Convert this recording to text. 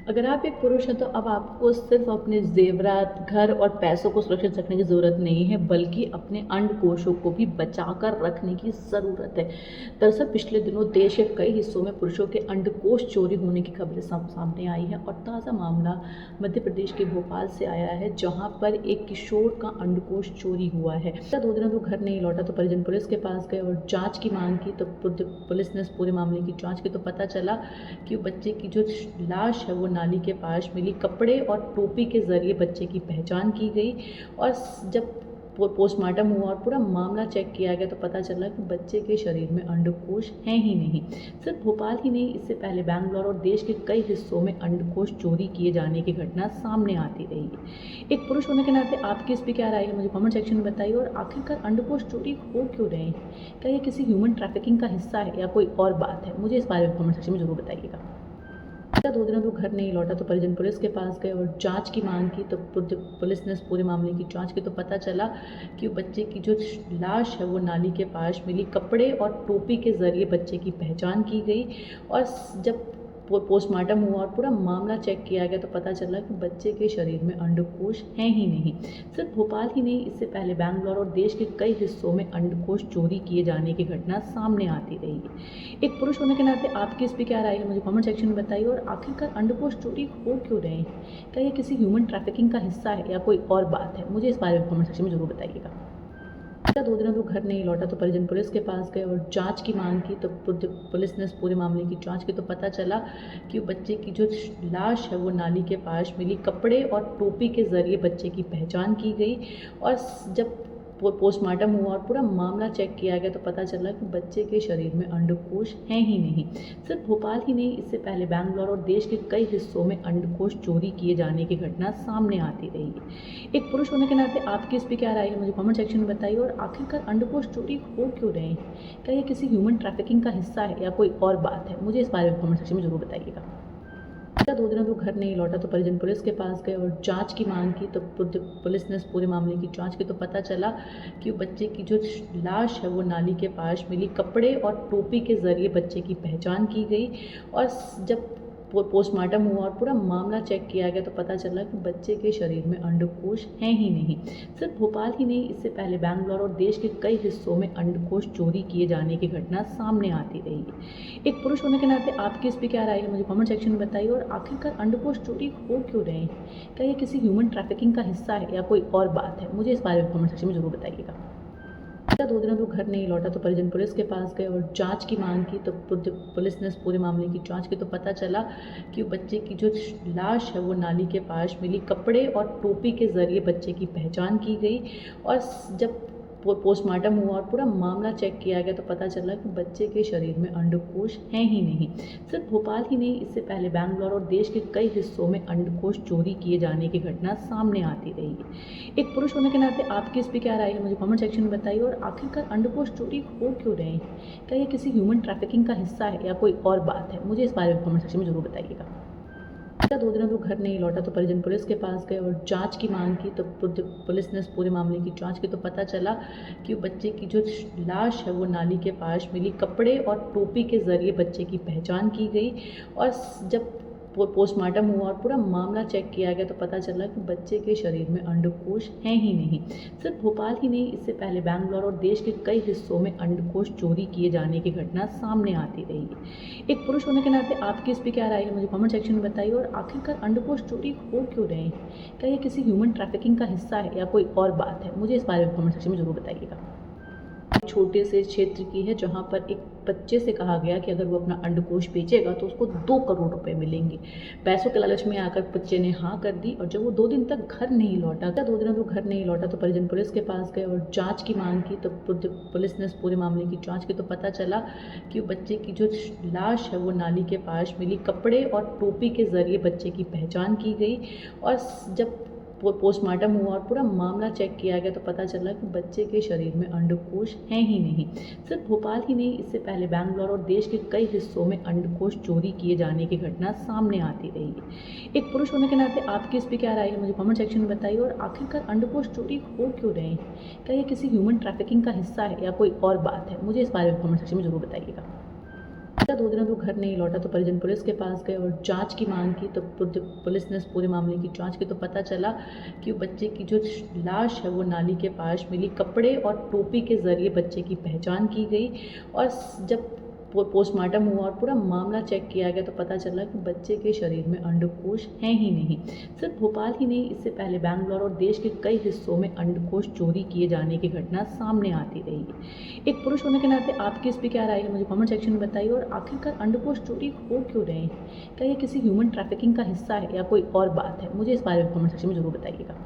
अगर आप एक पुरुष हैं तो अब आपको सिर्फ अपने ज़ेवरात, घर और पैसों को सुरक्षित रखने की ज़रूरत नहीं है, बल्कि अपने अंडकोशों को भी बचाकर रखने की ज़रूरत है। दरअसल पिछले दिनों देश के कई हिस्सों में पुरुषों के अंडकोश चोरी होने की खबरें सामने आई हैं और ताज़ा मामला मध्य प्रदेश के भोपाल से आया है, जहां पर एक किशोर का अंडकोश चोरी हुआ है। 2 दिनों तो घर नहीं लौटा तो परिजन पुलिस के पास गए और जाँच की मांग की, तो पुलिस ने इस पूरे मामले की जाँच की तो पता चला कि बच्चे की जो लाश है वो नाली के पास मिली। कपड़े और टोपी के ज़रिए बच्चे की पहचान की गई और जब पोस्टमार्टम हुआ और पूरा मामला चेक किया गया तो पता चला कि बच्चे के शरीर में अंडकोश हैं ही नहीं। सिर्फ भोपाल ही नहीं, इससे पहले बैंगलोर और देश के कई हिस्सों में अंडकोश चोरी किए जाने की घटना सामने आती रही है। एक पुरुष होने के नाते आपकी इस पर क्या राय है, मुझे कमेंट सेक्शन में बताइए। और आखिरकार अंडकोश चोरी हो क्यों रहे हैं? क्या ये किसी ह्यूमन ट्रैफिकिंग का हिस्सा है या कोई और बात है? मुझे इस बारे में कमेंट सेक्शन में ज़रूर बताइएगा। 2 दिनों तो घर नहीं लौटा तो परिजन पुलिस के पास गए और जांच की मांग की, तो पुलिस ने इस पूरे मामले की जांच की तो पता चला कि बच्चे की जो लाश है वो नाली के पास मिली। कपड़े और टोपी के ज़रिए बच्चे की पहचान की गई और जब पोस्टमार्टम हुआ और पूरा मामला चेक किया गया तो पता चला कि बच्चे के शरीर में अंडकोश हैं ही नहीं। सिर्फ भोपाल ही नहीं, इससे पहले बैंगलोर और देश के कई हिस्सों में अंडकोश चोरी किए जाने की घटना सामने आती रही है। एक पुरुष होने के नाते आपकी इस पर क्या राय है, मुझे कमेंट सेक्शन में बताइए। और आखिरकार अंडकोश चोरी हो क्यों रहे हैं? क्या ये किसी ह्यूमन ट्रैफिकिंग का हिस्सा है या कोई और बात है? मुझे इस बारे में कमेंट सेक्शन में ज़रूर बताइएगा। 2 दिनों तो घर नहीं लौटा तो परिजन पुलिस के पास गए और जांच की मांग की, तो पुलिस ने इस पूरे मामले की जांच की तो पता चला कि बच्चे की जो लाश है वो नाली के पास मिली। कपड़े और टोपी के ज़रिए बच्चे की पहचान की गई और जब पोस्टमार्टम हुआ और पूरा मामला चेक किया गया तो पता चला कि बच्चे के शरीर में अंडकोश हैं ही नहीं। सिर्फ भोपाल ही नहीं, इससे पहले बैंगलोर और देश के कई हिस्सों में अंडकोश चोरी किए जाने की घटना सामने आती रही है। एक पुरुष होने के नाते आपकी इस पर क्या राय है, मुझे कमेंट सेक्शन में बताइए। और आखिरकार अंडकोश चोरी हो क्यों रहे हैं? क्या ये किसी ह्यूमन ट्रैफिकिंग का हिस्सा है या कोई और बात है? मुझे इस बारे में कमेंट सेक्शन में ज़रूर बताइएगा। 2 दिनों तो घर नहीं लौटा तो परिजन पुलिस के पास गए और जांच की मांग की, तो पुलिस ने इस पूरे मामले की जांच की तो पता चला कि बच्चे की जो लाश है वो नाली के पास मिली। कपड़े और टोपी के ज़रिए बच्चे की पहचान की गई और जब पोस्टमार्टम हुआ और पूरा मामला चेक किया गया तो पता चला कि बच्चे के शरीर में अंडकोश हैं ही नहीं। सिर्फ भोपाल ही नहीं, इससे पहले बैंगलोर और देश के कई हिस्सों में अंडकोश चोरी किए जाने की घटना सामने आती रही है। एक पुरुष होने के नाते आपकी इस पर क्या राय है, मुझे कमेंट सेक्शन में बताइए। और आखिरकार अंडकोश चोरी हो क्यों रहे हैं? क्या ये किसी ह्यूमन ट्रैफिकिंग का हिस्सा है या कोई और बात है? मुझे इस बारे में कमेंट सेक्शन में ज़रूर बताइएगा। 2 दिनों तो घर नहीं लौटा तो परिजन पुलिस के पास गए और जांच की मांग की, तो पुलिस ने इस पूरे मामले की जांच की तो पता चला कि बच्चे की जो लाश है वो नाली के पास मिली। कपड़े और टोपी के ज़रिए बच्चे की पहचान की गई और जब पोस्टमार्टम हुआ और पूरा मामला चेक किया गया तो पता चला कि बच्चे के शरीर में अंडकोश हैं ही नहीं। सिर्फ भोपाल ही नहीं, इससे पहले बैंगलोर और देश के कई हिस्सों में अंडकोश चोरी किए जाने की घटना सामने आती रही है। एक पुरुष होने के नाते आपकी इस पर क्या राय है, मुझे कमेंट सेक्शन में बताइए। और आखिरकार अंडकोश चोरी हो क्यों रहे हैं? क्या ये किसी ह्यूमन ट्रैफिकिंग का हिस्सा है या कोई और बात है? मुझे इस बारे में कमेंट सेक्शन में ज़रूर बताइएगा। 2 दिनों तो घर नहीं लौटा तो परिजन पुलिस के पास गए और जांच की मांग की, तो पुलिस ने इस पूरे मामले की जांच की तो पता चला कि बच्चे की जो लाश है वो नाली के पास मिली। कपड़े और टोपी के ज़रिए बच्चे की पहचान की गई और जब पोस्टमार्टम हुआ और पूरा मामला चेक किया गया तो पता चला कि बच्चे के शरीर में अंडकोश हैं ही नहीं। सिर्फ भोपाल ही नहीं, इससे पहले बैंगलोर और देश के कई हिस्सों में अंडकोश चोरी किए जाने की घटना सामने आती रही है। एक पुरुष होने के नाते आपकी इस पर क्या राय है, मुझे कमेंट सेक्शन में बताइए। और आखिरकार अंडकोश चोरी हो क्यों रहे हैं? क्या ये किसी ह्यूमन ट्रैफिकिंग का हिस्सा है या कोई और बात है? मुझे इस बारे में कमेंट सेक्शन में ज़रूर बताइएगा। छोटे से क्षेत्र की है, जहाँ पर एक बच्चे से कहा गया कि अगर वो अपना अंडकोश बेचेगा तो उसको 2 करोड़ रुपए मिलेंगे। पैसों के लालच में आकर बच्चे ने हाँ कर दी और जब वो 2 दिन तक घर नहीं लौटा, 2 दिनों तो घर नहीं लौटा तो परिजन पुलिस के पास गए और जांच की मांग की, तो पुलिस ने इस पूरे मामले की जांच की तो पता चला कि बच्चे की जो लाश है वो नाली के पास मिली। कपड़े और टोपी के ज़रिए बच्चे की पहचान की गई और जब पोस्टमार्टम हुआ और पूरा मामला चेक किया गया तो पता चला कि बच्चे के शरीर में अंडकोश हैं ही नहीं। सिर्फ भोपाल ही नहीं, इससे पहले बैंगलोर और देश के कई हिस्सों में अंडकोश चोरी किए जाने की घटना सामने आती रही है। एक पुरुष होने के नाते आपकी इस पर क्या राय है, मुझे कमेंट सेक्शन में बताइए। और आखिरकार अंडकोश चोरी हो क्यों रहे हैं? क्या ये किसी ह्यूमन ट्रैफिकिंग का हिस्सा है या कोई और बात है? मुझे इस बारे में कमेंट सेक्शन में ज़रूर बताइएगा। 2 दिनों तो घर नहीं लौटा तो परिजन पुलिस के पास गए और जांच की मांग की। तो जब पुलिस ने इस पूरे मामले की जांच की तो पता चला कि बच्चे की जो लाश है वो नाली के पास मिली। कपड़े और टोपी के ज़रिए बच्चे की पहचान की गई और जब पोस्टमार्टम हुआ और पूरा मामला चेक किया गया तो पता चला कि बच्चे के शरीर में अंडकोश हैं ही नहीं। सिर्फ भोपाल ही नहीं, इससे पहले बैंगलोर और देश के कई हिस्सों में अंडकोश चोरी किए जाने की घटना सामने आती रही है। एक पुरुष होने के नाते आपकी इस पर क्या राय है, मुझे कमेंट सेक्शन में बताइए। और आखिरकार अंडकोश चोरी हो क्यों रहे हैं? क्या ये किसी ह्यूमन ट्रैफिकिंग का हिस्सा है या कोई और बात है? मुझे इस बारे में कमेंट सेक्शन में ज़रूर बताइएगा।